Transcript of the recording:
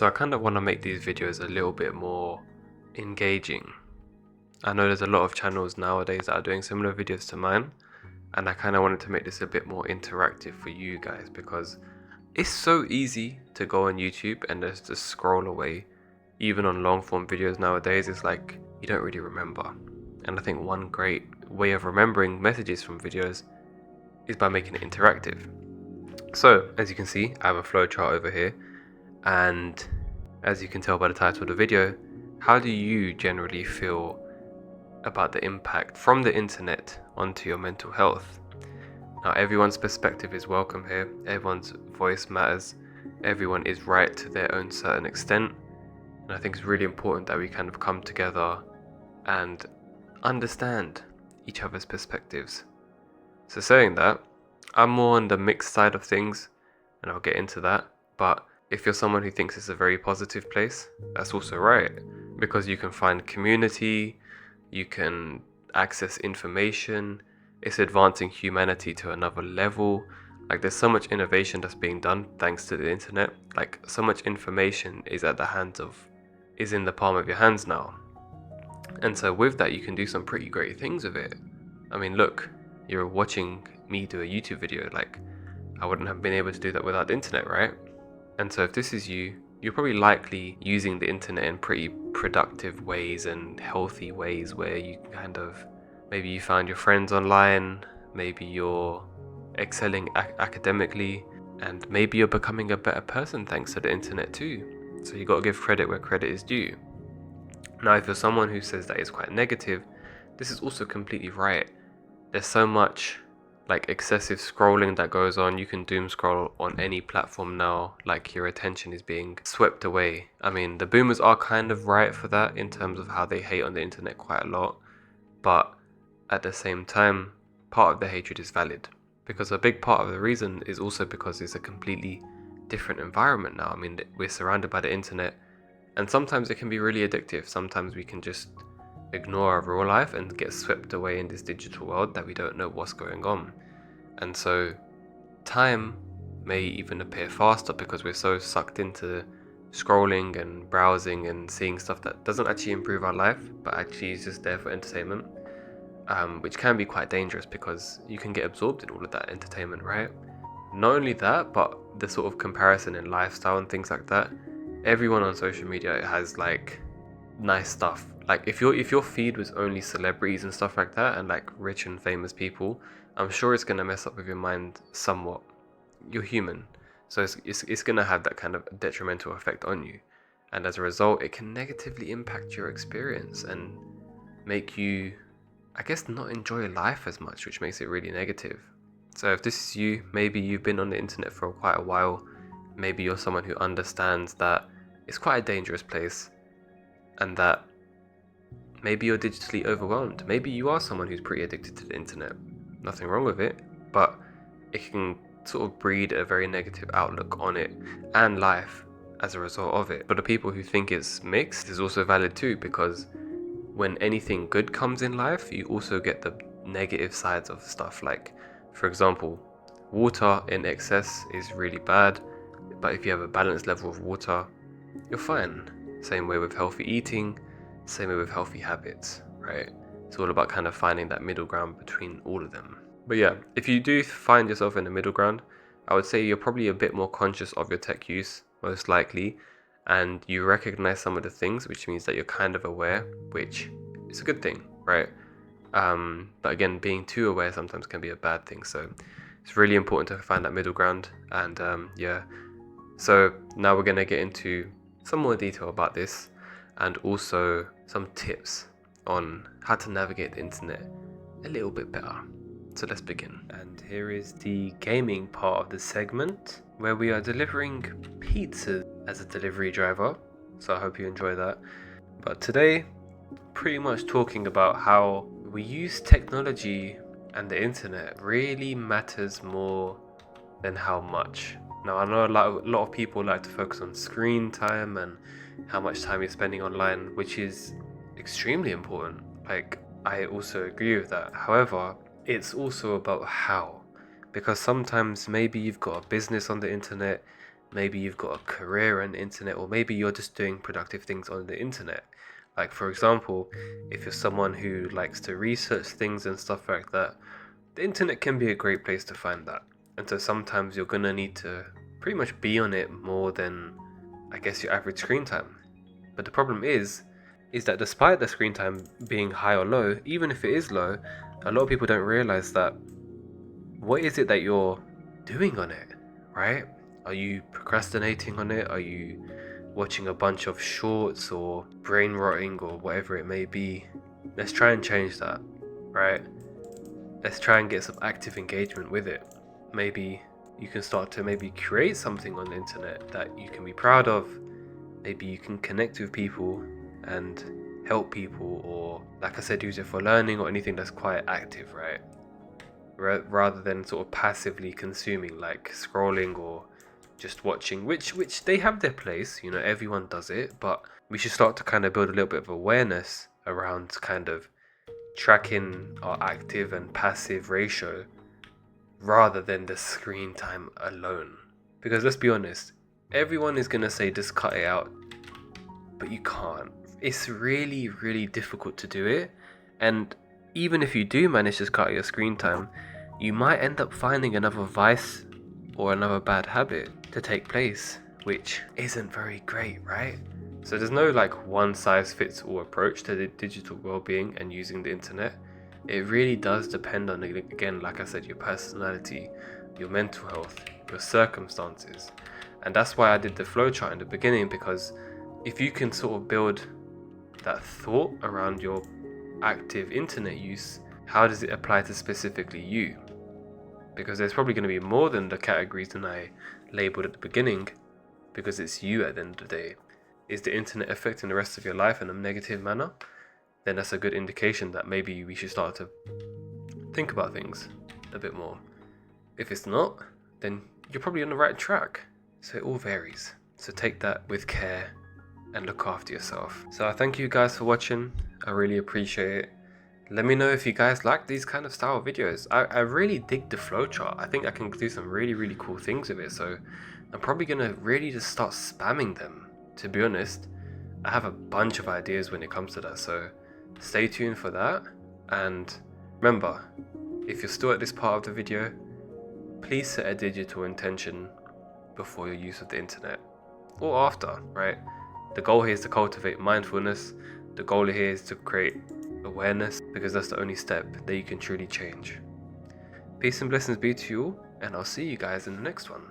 So I kind of want to make these videos a little bit more engaging. I know there's a lot of channels nowadays that are doing similar videos to mine, and I kind of wanted to make this a bit more interactive for you guys because it's so easy to go on YouTube and just scroll away. Even on long form videos nowadays, it's like you don't really remember. And I think one great way of remembering messages from videos is by making it interactive. So as you can see, I have a flowchart over here, and as you can tell by the title of the video, how do you generally feel about the impact from the internet onto your mental health? Now, everyone's perspective is welcome here, everyone's voice matters, everyone is right to their own certain extent, and I think it's really important that we kind of come together and understand each other's perspectives. So saying that, I'm more on the mixed side of things, and I'll get into that, but if you're someone who thinks it's a very positive place, that's also right, because you can find community, you can access information, it's advancing humanity to another level. Like, there's so much innovation that's being done thanks to the internet. Like, so much information is in the palm of your hands now. And so with that, you can do some pretty great things with it. I mean, look, you're watching me do a YouTube video, like, I wouldn't have been able to do that without the internet, right? And so if this is you, you're probably likely using the internet in pretty productive ways and healthy ways where you can kind of, maybe you find your friends online, maybe you're excelling academically, and maybe you're becoming a better person thanks to the internet too. So you got to give credit where credit is due. Now, if you're someone who says that it's quite negative, this is also completely right. There's so much like excessive scrolling that goes on. You can doom scroll on any platform now, like your attention is being swept away. I mean, the boomers are kind of right for that in terms of how they hate on the internet quite a lot, but at the same time, part of the hatred is valid, because a big part of the reason is also because it's a completely different environment now. I mean, we're surrounded by the internet, and sometimes it can be really addictive. Sometimes we can just ignore our real life and get swept away in this digital world that we don't know what's going on. And so time may even appear faster because we're so sucked into scrolling and browsing and seeing stuff that doesn't actually improve our life, but actually is just there for entertainment, which can be quite dangerous because you can get absorbed in all of that entertainment, right? Not only that, but the sort of comparison in lifestyle and things like that. Everyone on social media has like nice stuff. Like, if your feed was only celebrities and stuff like that and like rich and famous people, I'm sure it's gonna mess up with your mind somewhat. You're human, so it's gonna have that kind of detrimental effect on you, and as a result, it can negatively impact your experience and make you, I guess, not enjoy life as much, which makes it really negative. So if this is you, maybe you've been on the internet for quite a while, maybe you're someone who understands that it's quite a dangerous place, and that maybe you're digitally overwhelmed. Maybe you are someone who's pretty addicted to the internet. Nothing wrong with it, but it can sort of breed a very negative outlook on it and life as a result of it. But the people who think it's mixed is also valid too, because when anything good comes in life, you also get the negative sides of stuff. Like, for example, water in excess is really bad, but if you have a balanced level of water, you're fine. Same way with healthy eating, same way with healthy habits, right? It's all about kind of finding that middle ground between all of them. But yeah, if you do find yourself in the middle ground, I would say you're probably a bit more conscious of your tech use, most likely, and you recognize some of the things, which means that you're kind of aware, which is a good thing, right? But again, being too aware sometimes can be a bad thing, so it's really important to find that middle ground. And yeah, so now we're going to get into some more detail about this, and also some tips on how to navigate the internet a little bit better. So let's begin. And here is the gaming part of the segment, where we are delivering pizza as a delivery driver. So I hope you enjoy that. But today, pretty much talking about how we use technology and the internet really matters more than how much. Now, I know a lot of people like to focus on screen time and how much time you're spending online, which is extremely important. Like, I also agree with that. However, it's also about how. Because sometimes maybe you've got a business on the internet, maybe you've got a career on the internet, or maybe you're just doing productive things on the internet. Like, for example, if you're someone who likes to research things and stuff like that, the internet can be a great place to find that. And so sometimes you're gonna need to pretty much be on it more than, I guess, your average screen time. But the problem is that despite the screen time being high or low, even if it is low, a lot of people don't realize that what is it that you're doing on it, right? Are you procrastinating on it? Are you watching a bunch of shorts or brain rotting or whatever it may be? Let's try and change that, right? Let's try and get some active engagement with it. Maybe you can start to maybe create something on the internet that you can be proud of. Maybe you can connect with people and help people, or like I said, use it for learning or anything that's quite active, right? Rather than sort of passively consuming, like scrolling or just watching, which they have their place, you know, everyone does it, but we should start to kind of build a little bit of awareness around kind of tracking our active and passive ratio rather than the screen time alone. Because let's be honest, everyone is going to say just cut it out, but you can't. It's really, really difficult to do it. And even if you do manage to cut your screen time, you might end up finding another vice or another bad habit to take place, which isn't very great, right? So there's no like one size fits all approach to the digital well-being and using the internet. It really does depend on, again, like I said, your personality, your mental health, your circumstances. And that's why I did the flowchart in the beginning, because if you can sort of build that thought around your active internet use, how does it apply to specifically you? Because there's probably going to be more than the categories that I labeled at the beginning, because it's you at the end of the day. Is the internet affecting the rest of your life in a negative manner? Then that's a good indication that maybe we should start to think about things a bit more. If it's not, then you're probably on the right track. So it all varies. So take that with care and look after yourself. So I thank you guys for watching. I really appreciate it. Let me know if you guys like these kind of style videos. I really dig the flowchart. I think I can do some really, really cool things with it. So I'm probably gonna really just start spamming them. To be honest, I have a bunch of ideas when it comes to that. So stay tuned for that. And remember, if you're still at this part of the video, please set a digital intention before your use of the internet, or after, right? The goal here is to cultivate mindfulness. The goal here is to create awareness, because that's the only step that you can truly change. Peace and blessings be to you all, and I'll see you guys in the next one.